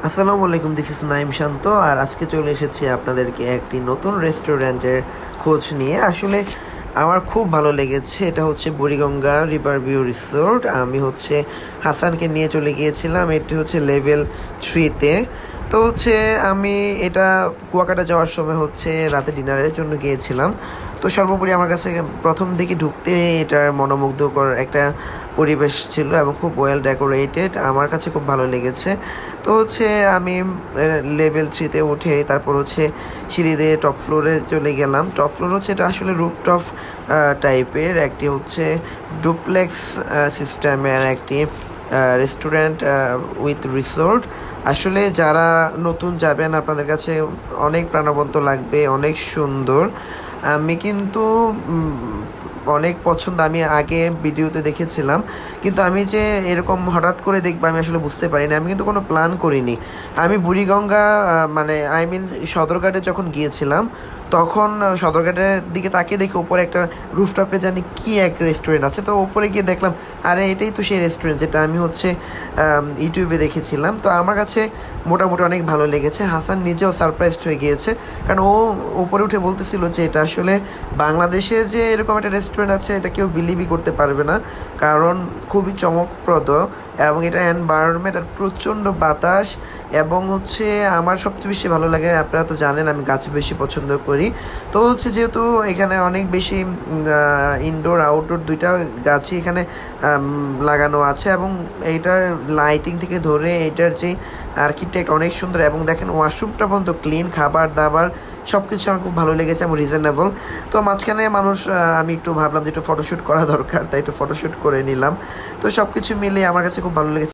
আসসালামু আলাইকুম, this is Naim শান্ত। আর আজকে চলে এসেছি আপনাদেরকে একটি নতুন রেস্টুরেন্টের খোঁজ নিয়ে। আসলে আমার খুব ভালো লেগেছে। এটা হচ্ছে বুড়িগঙ্গা রিভার ভিউ রিসোর্ট। আমি হাসানকে নিয়ে চলে গিয়েছিলাম। এটি হচ্ছে লেভেল 3-তে। তো আমি এটা কুয়াকাটা যাওয়ার সময় রাতে ডিনারের জন্য গিয়েছিলাম। তো সর্বোপরি আমার কাছে প্রথম দিকে ঢুকতে এটার মনোমুগ্ধকর একটা পরিবেশ ছিল এবং খুব ওয়েল ডেকোরেটেড। আমার কাছে খুব ভালো লেগেছে। তো আমি লেভেল 3-তে উঠে তারপর সিঁড়ি দিয়ে টপ ফ্লোরে চলে গেলাম। টপ ফ্লোর এটা আসলে রুফটপ টাইপের একটি ডুপ্লেক্স সিস্টেমের একটি রেস্টুরেন্ট উইথ রিসোর্ট। আসলে যারা নতুন যাবেন আপনাদের কাছে অনেক প্রাণবন্ত লাগবে, অনেক সুন্দর। আমি কিন্তু অনেক পছন্দ। আমি আগে ভিডিওতে দেখেছিলাম, কিন্তু আমি যে এরকম হঠাৎ করে দেখবো আমি আসলে বুঝতে পারিনি। আমি কিন্তু কোনো প্ল্যান করিনি। আমি বুড়িগঙ্গা সদরঘাটে যখন গিয়েছিলাম তখন সদরঘাটের দিকে তাকিয়ে দেখি উপরে একটা রুফটপে জানি কি এক রেস্টুরেন্ট আছে। তো উপরে গিয়ে দেখলাম আরে এটাই তো সেই রেস্টুরেন্ট যেটা আমি ইউটিউবে দেখেছিলাম। তো আমার কাছে মোটামুটি অনেক ভালো লেগেছে। হাসান নিজেও সারপ্রাইজড হয়ে গিয়েছে, কারণ ও উপরে উঠে বলতেছিল যে এটা আসলে বাংলাদেশে যে এরকম একটা রেস্টুরেন্ট আছে এটা কেউ বিলিভই করতে পারবে না, কারণ খুবই চমকপ্রদ এবং এটা এনভায়রনমেন্ট আর প্রচণ্ড বাতাস। এবং আমার সবচেয়ে বেশি ভালো লাগে, আপনারা তো জানেন আমি গাছ বেশি পছন্দ করি। তো যেহেতু এখানে অনেক বেশি ইনডোর আউটডোর দুইটা গাছই এখানে লাগানো আছে, এবং এইটার লাইটিং থেকে ধরে এটার যে আর্কিটেক্ট অনেক সুন্দর। এবং দেখেন ওয়াশরুমটা পর্যন্ত ক্লিন, খাবার দাবার সব কিছু আমার খুব ভালো লেগেছে এবং রিজনেবল। তো মাঝখানে আমি একটু ভাবলাম যে একটু ফটোশ্যুট করা দরকার, তাই একটু ফটোশ্যুট করে নিলাম। তো সব কিছু মিলিয়ে আমার কাছে খুব ভালো লেগেছে।